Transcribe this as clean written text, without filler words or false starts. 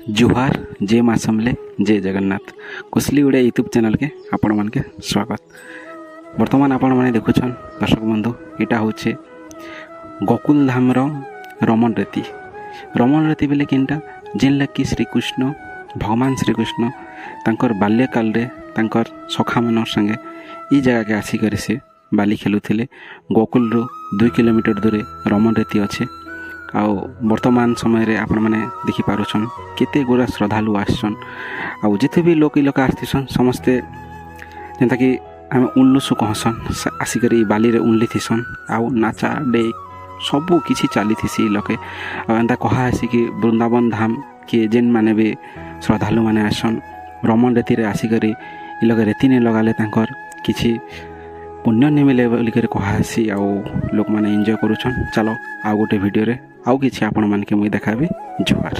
जुहार जय माँ समले जय जगन्नाथ कुशली ओडिया यूट्यूब चैनल के आपण मान के स्वागत। वर्तमान आपण मैंने देखुन दर्शक बंधु यहाँ हूँ गोकुल धाम रमन रीति बेले किनटा जेनला कि श्रीकृष्ण भगवान श्रीकृष्ण तांकर बाल्यकाल रे तांकर सखा मन संगे ई जगह के आसिक से बाली खेलुथिले। गोकुल रो 2 किलोमीटर दूरे रमन रीति अच्छे। आउ वर्तमान समय रे आपण माने देखि पारुछन केते गुरा श्रद्धालु आछन। आउ जिते भी लोक इलोक आस्थिसन समस्ते जेंता कि आम उल्लुसु कहसन आसिक बाली रे उनली थिसन। आउ नाचा डे सबू किछि चली थिसी लोके। आ एंता कहा आसी कि वृंदावन धाम के जेन माने भी श्रद्धालु माने आसन रमन रीति रे आसिक इलोक रीति ने लगाले तांकर किछि पुण्य नहीं मिले बोलिकर कहासी। आउ लोक मैंने एंजॉय करुछन। चलो आउ गोटे वीडियो रे आउ किछि आपण मान के मुई देखाबी। जुहार।